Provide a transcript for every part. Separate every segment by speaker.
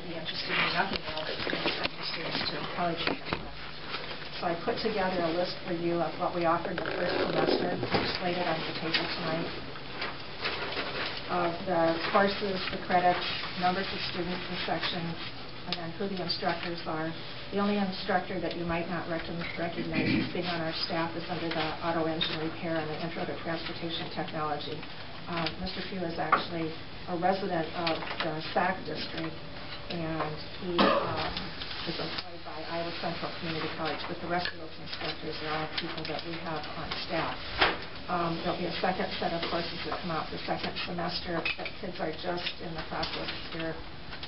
Speaker 1: be interested in nothing more but sending your students to college. So I put together a list for you of what we offered the first semester, displayed it on the table tonight, of the courses, the credits, numbers of students and sections, and then who the instructors are. The only instructor that you might not recognize as being on our staff is under the auto engine repair and the intro to transportation technology. Mr. Few is actually a resident of the SAC district, and he is employed by Iowa Central Community College, but the rest of those instructors are all people that we have on staff. There'll be a second set of courses that come out the second semester. Kids are just in the process here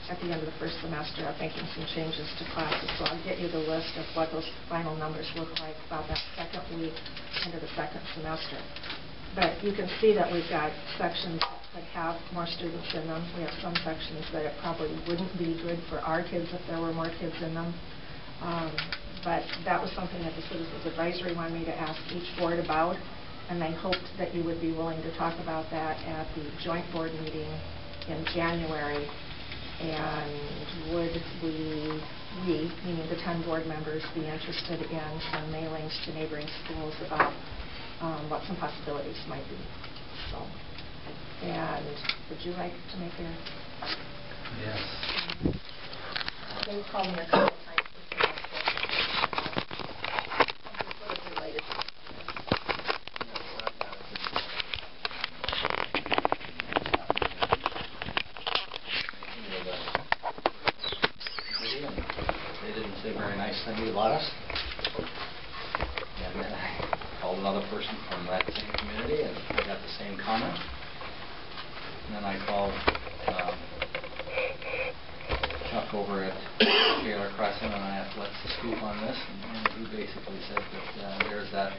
Speaker 1: at the end of the first semester of making some changes to classes. So I'll get you the list of what those final numbers look like about that second week into the second semester. But you can see that we've got sections that could have more students in them. We have some sections that it probably wouldn't be good for our kids if there were more kids in them. But that was something that the Citizens Advisory wanted me to ask each board about, and they hoped that you would be willing to talk about that at the joint board meeting in January. And would we, meaning the 10 board members, be interested in some mailings to neighboring schools about what some possibilities might be? So, and would you like to make a...
Speaker 2: Yes.
Speaker 1: They called me a couple of times. Related.
Speaker 2: They didn't say very nice things about us. And then I called another person from that same community, and I got the same comment. And then I called Chuck over at Taylor Crescent, and I asked, what's the scoop on this? And he basically said that there's that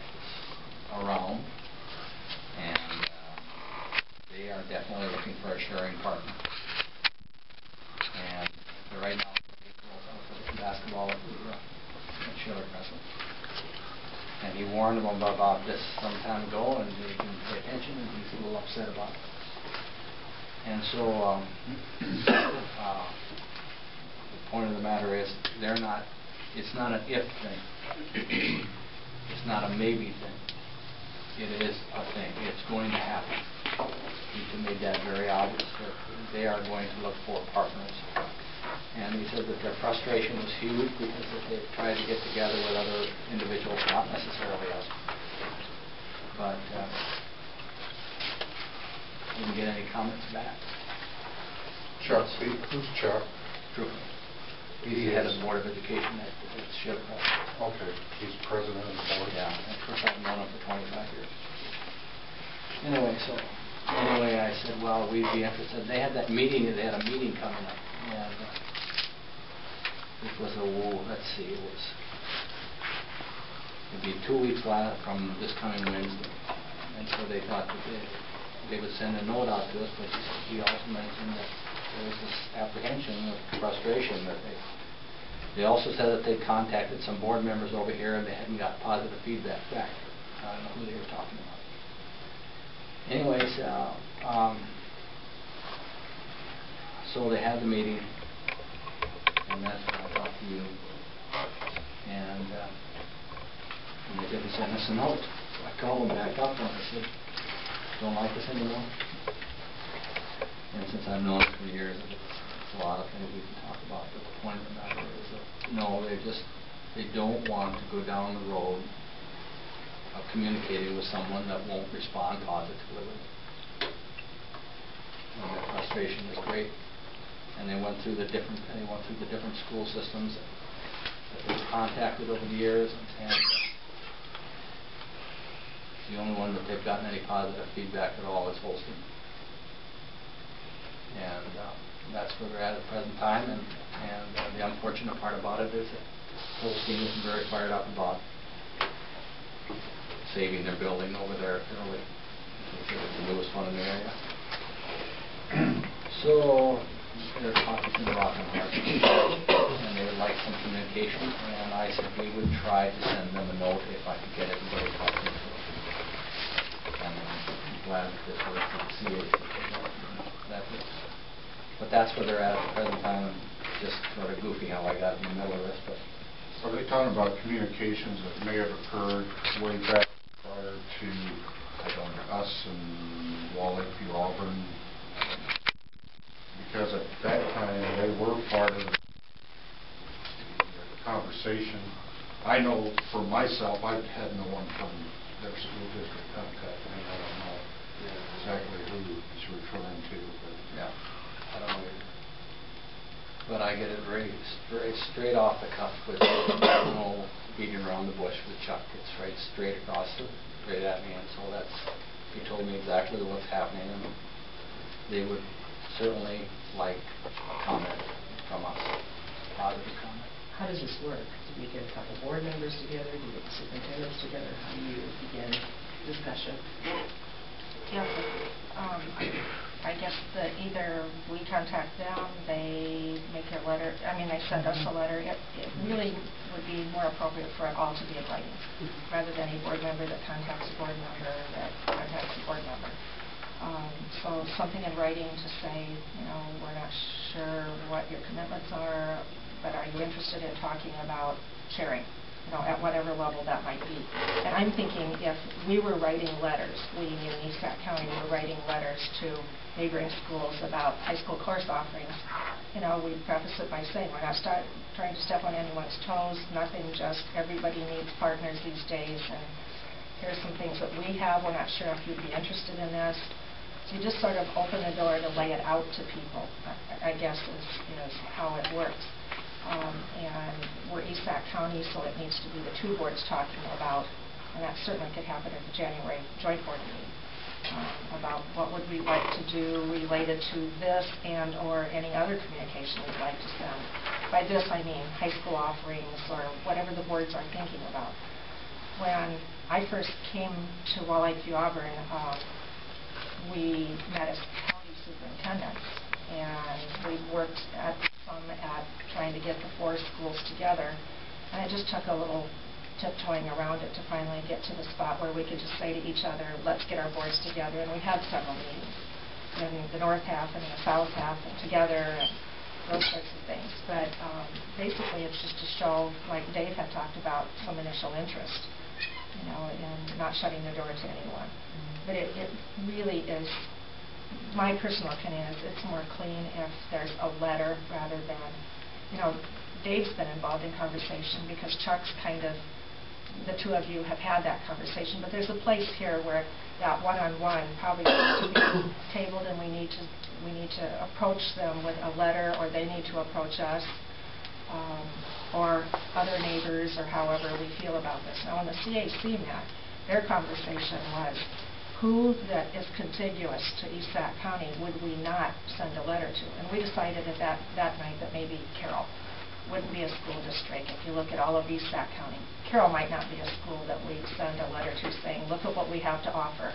Speaker 2: around, and they are definitely looking for a sharing partner. And right now, basketball at Taylor Crescent. And he warned them about this some time ago, and they didn't pay attention, and he's a little upset about it. And so the point of the matter is, it's not an if thing. It's not a maybe thing. It is a thing. It's going to happen. He made that very obvious that they are going to look for partners. And he said that their frustration was huge because they tried to get together with other individuals, not necessarily us. But didn't get any comments back.
Speaker 3: Chuck, who's Chuck?
Speaker 2: True. He's the head of the Board of Education at Shipwreck.
Speaker 3: Okay, he's president of the board.
Speaker 2: Yeah, of course I've known him for 25 years. Anyway, I said, well, we'd be interested. They had that meeting. They had a meeting coming up, and it was it'd be 2 weeks from this coming Wednesday, and so they thought that they would send a note out to us. But he also mentioned that there was this apprehension of frustration that they also said that they contacted some board members over here and they hadn't got positive feedback back. I don't know who they were talking about. Anyways, so they had the meeting, and that's when I talked to you, and they didn't send us a note. So I called them back up and I said, don't like us anymore. And since I've known them for years, it's a lot of things we can talk about, but the point of the matter is that no, they don't want to go down the road of communicating with someone that won't respond positively. And their frustration is great. And they went through the different school systems that they've contacted over the years, and the only one that they've gotten any positive feedback at all is Holstein. And that's where they're at the present time. And the unfortunate part about it is that Holstein isn't very fired up about saving their building over there at Early. It's the newest one in the area. So they're talking to the rock and hard, and they would like some communication. And I said we would try to send them a note if I could get everybody talking to them. And I'm glad that this was the CAC. But that's where they're at the present time. just sort of goofy how I got in the middle of this, but
Speaker 3: Are they talking about communications that may have occurred way back prior to us and Wall Lakeview, Auburn? Because at that time, they were part of the conversation. I know for myself, I had no one from their school district contact me. I don't know exactly who he's referring to, but
Speaker 2: yeah, I don't know either. But I get it very straight off the cuff with no beating around the bush with Chuck. It's right straight across, straight at me, and so he told me exactly what's happening, and they would certainly like a comment from us, positive comment.
Speaker 4: How does this work? Do we get a couple board members together? Do we get the superintendents together? How do you begin discussion?
Speaker 1: Yeah, I guess that either we contact them, they make a letter, they send us a letter. It really would be more appropriate for it all to be in writing, rather than a board member that contacts a board member that contacts a board member. So something in writing to say, we're not sure what your commitments are, but are you interested in talking about sharing? At whatever level that might be. And I'm thinking if we were writing letters, we in East Sac County were writing letters to neighboring schools about high school course offerings, we'd preface it by saying we're not trying to step on anyone's toes, nothing, just everybody needs partners these days, and here's some things that we have, we're not sure if you'd be interested in this. So you just sort of open the door to lay it out to people, I guess is how it works. And we're East Sac County, so it needs to be the two boards talking about, and that certainly could happen at the January joint board meeting, about what would we like to do related to this and or any other communication we'd like to send. By this I mean high school offerings or whatever the boards are thinking about. When I first came to Wall Lakeview, Auburn, we met as county superintendents, and we worked at trying to get the four schools together, and it just took a little tiptoeing around it to finally get to the spot where we could just say to each other, let's get our boards together, and we had several meetings in the north half and in the south half and together and those sorts of things. But basically it's just to show, like Dave had talked about, some initial interest, in not shutting the door to anyone. But it really is, my personal opinion is it's more clean if there's a letter rather than, Dave's been involved in conversation because Chuck's the two of you have had that conversation, but there's a place here where that one-on-one probably needs to be tabled, and we need to approach them with a letter, or they need to approach us, or other neighbors, or however we feel about this. Now, when the CAC met, their conversation was, who that is contiguous to East Sac County would we not send a letter to? And we decided that night that maybe Carroll wouldn't be a school district. If you look at all of East Sac County, Carroll might not be a school that we'd send a letter to saying, look at what we have to offer.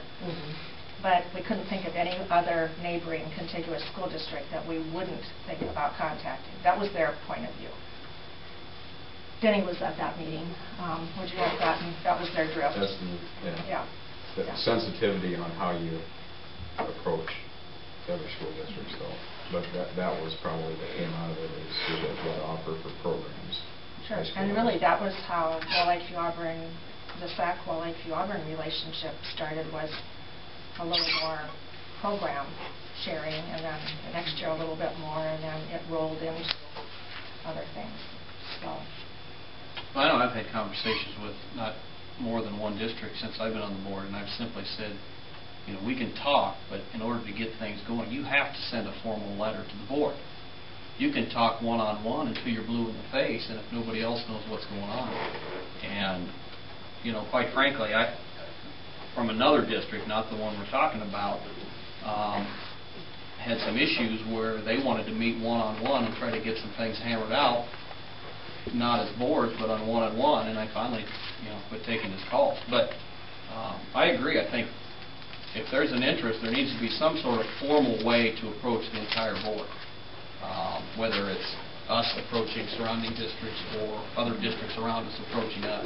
Speaker 1: But we couldn't think of any other neighboring contiguous school district that we wouldn't think about contacting. That was their point of view. Denny was at that meeting. Would you have gotten, that was their drift. Yeah.
Speaker 5: The sensitivity on how you approach the other school districts, though. But that was probably what came out of it, is what to offer for programs.
Speaker 1: Sure, and really that was how Wall Lakeview Auburn, the SAC Wall Lakeview Auburn relationship started, was a little more program sharing, and then the next year a little bit more, and then it rolled into other things. So.
Speaker 6: Well, I know I've had conversations with not more than one district since I've been on the board, and I've simply said, we can talk, but in order to get things going, you have to send a formal letter to the board. You can talk one-on-one until you're blue in the face, and if nobody else knows what's going on. And, quite frankly, from another district, not the one we're talking about, had some issues where they wanted to meet one-on-one and try to get some things hammered out, not as boards, but on one-on-one, and I finally, quit taking his calls. But I agree. I think if there's an interest, there needs to be some sort of formal way to approach the entire board, whether it's us approaching surrounding districts or other districts around us approaching us.